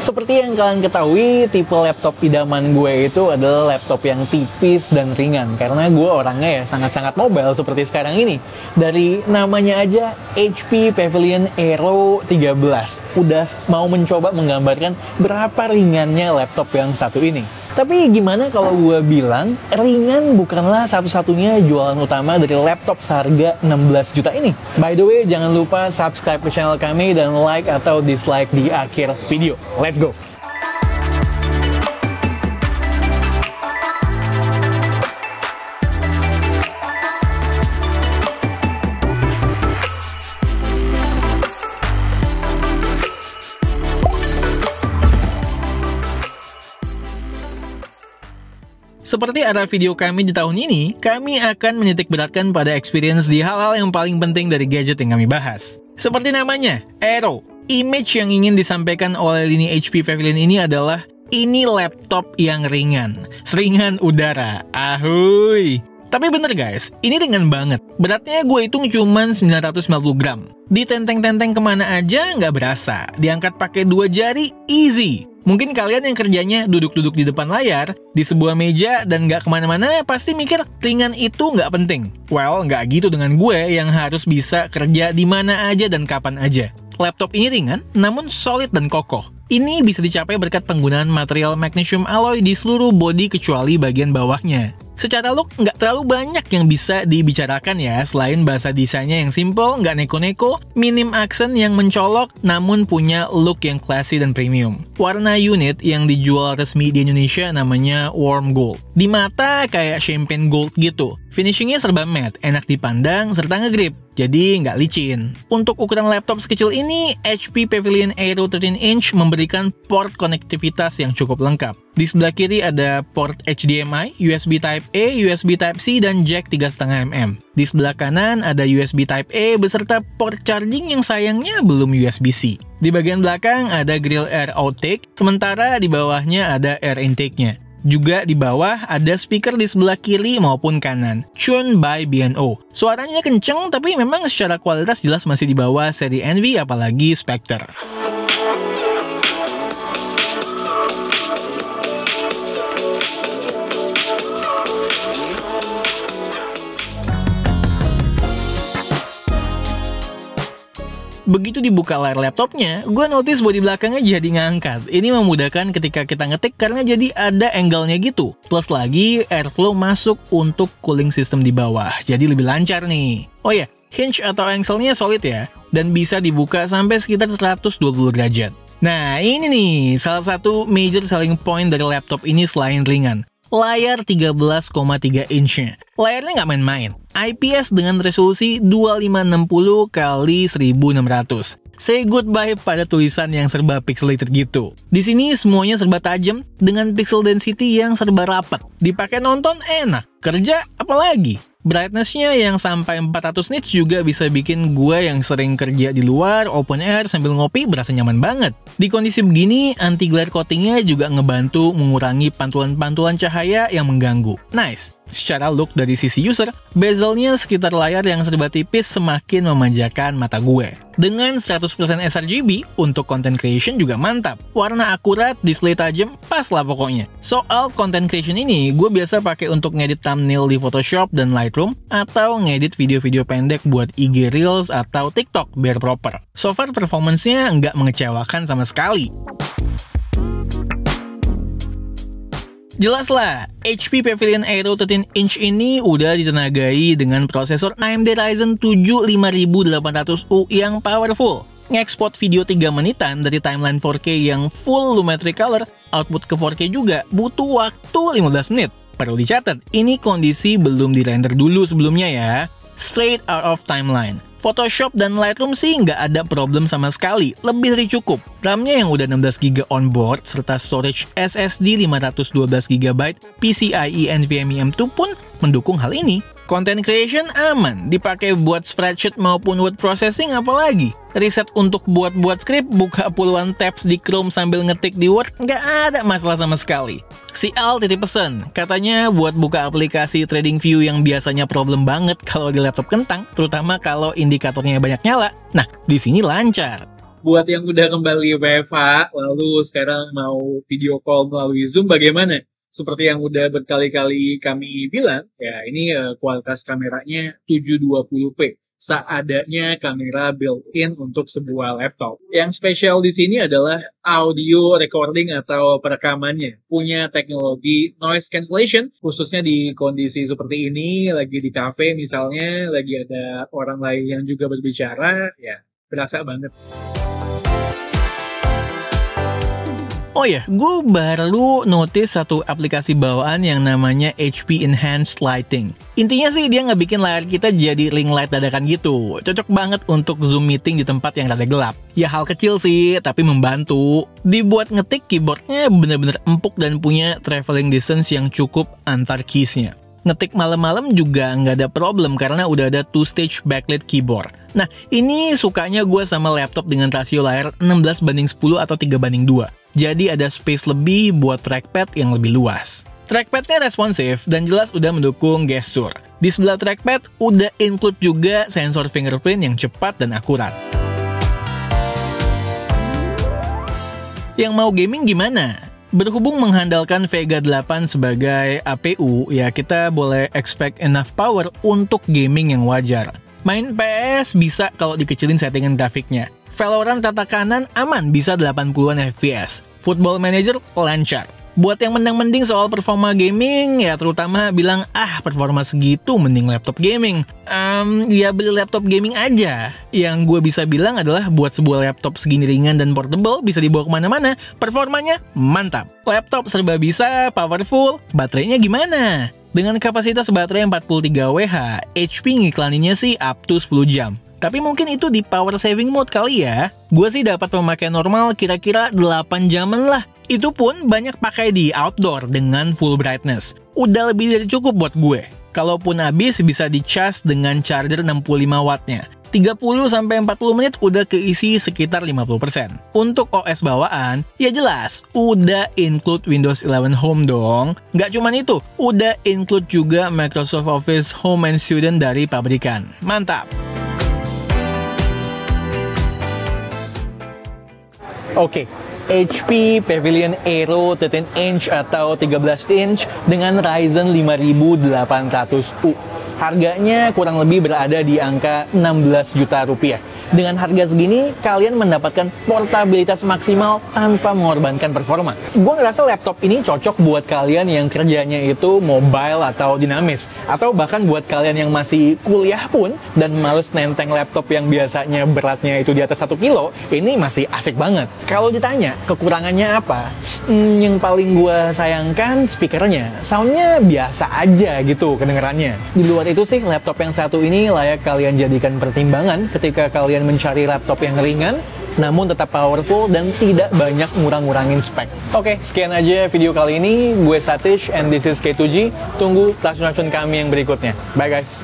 Seperti yang kalian ketahui, tipe laptop idaman gue itu adalah laptop yang tipis dan ringan. Karena gue orangnya ya sangat-sangat mobile seperti sekarang ini. Dari namanya aja HP Pavilion Aero 13. Udah mau mencoba menggambarkan berapa ringannya laptop yang satu ini. Tapi gimana kalau gue bilang, ringan bukanlah satu-satunya jualan utama dari laptop seharga 16 juta ini. By the way, jangan lupa subscribe ke channel kami dan like atau dislike di akhir video. Let's go! Seperti arah video kami di tahun ini, kami akan menitik beratkan pada experience di hal-hal yang paling penting dari gadget yang kami bahas. Seperti namanya, Aero. Image yang ingin disampaikan oleh lini HP Pavilion ini adalah, ini laptop yang ringan. Seringan udara. Ahuy! Tapi bener guys, ini ringan banget. Beratnya gue hitung cuman 990 gram. Ditenteng-tenteng kemana aja nggak berasa. Diangkat pakai 2 jari, easy. Mungkin kalian yang kerjanya duduk-duduk di depan layar, di sebuah meja, dan nggak kemana-mana, pasti mikir ringan itu nggak penting. Well, nggak gitu dengan gue yang harus bisa kerja di mana aja dan kapan aja. Laptop ini ringan, namun solid dan kokoh. Ini bisa dicapai berkat penggunaan material magnesium alloy di seluruh bodi kecuali bagian bawahnya. Secara look, nggak terlalu banyak yang bisa dibicarakan ya, selain bahasa desainnya yang simple, nggak neko-neko, minim aksen yang mencolok, namun punya look yang classy dan premium. Warna unit yang dijual resmi di Indonesia namanya Warm Gold. Di mata kayak champagne gold gitu. Finishingnya serba matte, enak dipandang, serta ngegrip, jadi nggak licin. Untuk ukuran laptop sekecil ini, HP Pavilion Aero 13-inch memberikan port konektivitas yang cukup lengkap. Di sebelah kiri ada port HDMI, USB Type-A, USB Type-C, dan jack 3,5 mm. Di sebelah kanan ada USB Type-A beserta port charging yang sayangnya belum USB-C. Di bagian belakang ada grill air outtake, sementara di bawahnya ada air intake-nya. Juga di bawah ada speaker di sebelah kiri maupun kanan, tuned by B&O. Suaranya kenceng tapi memang secara kualitas jelas masih di bawah seri Envy apalagi Spectre. Begitu dibuka layar laptopnya, gue notice bodi belakangnya jadi ngangkat. Ini memudahkan ketika kita ngetik karena jadi ada angle-nya gitu. Plus lagi, airflow masuk untuk cooling system di bawah, jadi lebih lancar nih. Oh ya, hinge atau angsle-nya solid ya, dan bisa dibuka sampai sekitar 120 derajat. Nah, ini nih, salah satu major selling point dari laptop ini selain ringan. Layar 13,3 inch-nya. Layarnya nggak main-main. IPS dengan resolusi 2560 x 1600. Say goodbye pada tulisan yang serba pixelated gitu. Di sini semuanya serba tajam dengan pixel density yang serba rapat. Dipakai nonton enak, kerja apalagi. Brightness-nya yang sampai 400 nits juga bisa bikin gue yang sering kerja di luar, open air, sambil ngopi berasa nyaman banget. Di kondisi begini, anti-glare coating-nya juga ngebantu mengurangi pantulan-pantulan cahaya yang mengganggu. Nice! Secara look dari sisi user, bezelnya sekitar layar yang serba tipis semakin memanjakan mata gue. Dengan 100% sRGB, untuk content creation juga mantap. Warna akurat, display tajam, pas lah pokoknya. Soal content creation ini, gue biasa pakai untuk ngedit thumbnail di Photoshop dan Lightroom, atau ngedit video-video pendek buat IG Reels atau TikTok biar proper. So far performance-nya nggak mengecewakan sama sekali. Jelas lah, HP Pavilion Aero 13-inch ini udah ditenagai dengan prosesor AMD Ryzen 7 5800U yang powerful. Ngeksport video 3 menitan dari timeline 4K yang full lumetri color, output ke 4K juga butuh waktu 15 menit. Perlu dicatat, ini kondisi belum di-render dulu sebelumnya ya. Straight out of timeline. Photoshop dan Lightroom sih nggak ada problem sama sekali, lebih dari cukup. RAM-nya yang udah 16GB onboard, serta storage SSD 512GB PCIe NVMe M2 pun mendukung hal ini. Content creation aman, dipakai buat spreadsheet maupun word processing apalagi. Riset untuk buat-buat script, buka puluhan tabs di Chrome sambil ngetik di Word, nggak ada masalah sama sekali. Si Al titip pesen, katanya buat buka aplikasi TradingView yang biasanya problem banget kalau di laptop kentang, terutama kalau indikatornya banyak nyala. Nah, di sini lancar. Buat yang udah kembali WFH, lalu sekarang mau video call melalui Zoom, bagaimana? Seperti yang udah berkali-kali kami bilang, ya ini kualitas kameranya 720p. Seadanya kamera built-in untuk sebuah laptop. Yang spesial di sini adalah audio recording atau perekamannya. Punya teknologi noise cancellation, khususnya di kondisi seperti ini, lagi di cafe misalnya, lagi ada orang lain yang juga berbicara, ya berasa banget. Oh ya, gue baru notice satu aplikasi bawaan yang namanya HP Enhanced Lighting. Intinya sih dia ngebikin layar kita jadi ring light dadakan gitu. Cocok banget untuk Zoom meeting di tempat yang rada gelap. Ya hal kecil sih, tapi membantu. Dibuat ngetik keyboardnya bener-bener empuk dan punya traveling distance yang cukup antar keysnya. Ngetik malam-malam juga nggak ada problem karena udah ada two-stage backlit keyboard. Nah, ini sukanya gue sama laptop dengan rasio layar 16:10 atau 3:2. Jadi ada space lebih buat trackpad yang lebih luas. Trackpadnya responsif dan jelas udah mendukung gestur. Di sebelah trackpad udah include juga sensor fingerprint yang cepat dan akurat. Yang mau gaming gimana? Berhubung mengandalkan Vega 8 sebagai APU, ya kita boleh expect enough power untuk gaming yang wajar. Main PS bisa kalau dikecilin settingan grafiknya. Valorant rata kanan aman bisa 80-an FPS. Football Manager lancar. Buat yang mending soal performa gaming, ya terutama bilang, performa segitu mending laptop gaming. Ya beli laptop gaming aja. Yang gue bisa bilang adalah buat sebuah laptop segini ringan dan portable, bisa dibawa kemana-mana, performanya mantap. Laptop serba bisa, powerful, baterainya gimana? Dengan kapasitas baterai 43 Wh, HP ngiklaninnya sih up to 10 jam. Tapi mungkin itu di power saving mode kali ya. Gue sih dapat pemakaian normal kira-kira 8 jaman lah. Itu pun banyak pakai di outdoor dengan full brightness. Udah lebih dari cukup buat gue. Kalaupun habis bisa di-charge dengan charger 65 wattnya. 30-40 menit udah keisi sekitar 50%. Untuk OS bawaan, ya jelas, udah include Windows 11 Home dong. Nggak cuman itu, udah include juga Microsoft Office Home and Student dari pabrikan. Mantap! Oke, HP Pavilion Aero 13-inch atau 13-inch dengan Ryzen 5800U. Harganya kurang lebih berada di angka 16 juta rupiah. Dengan harga segini, kalian mendapatkan portabilitas maksimal tanpa mengorbankan performa. Gue ngerasa laptop ini cocok buat kalian yang kerjanya itu mobile atau dinamis. Atau bahkan buat kalian yang masih kuliah pun dan males nenteng laptop yang biasanya beratnya itu di atas 1 kilo, ini masih asik banget. Kalau ditanya, kekurangannya apa? Yang paling gue sayangkan speakernya. Soundnya biasa aja gitu kedengerannya. Di luar itu sih, laptop yang satu ini layak kalian jadikan pertimbangan ketika kalian mencari laptop yang ringan, namun tetap powerful dan tidak banyak ngurang-ngurangin spek. Oke, sekian aja video kali ini. Gue Satish and this is K2G. Tunggu racun-racun kami yang berikutnya. Bye guys!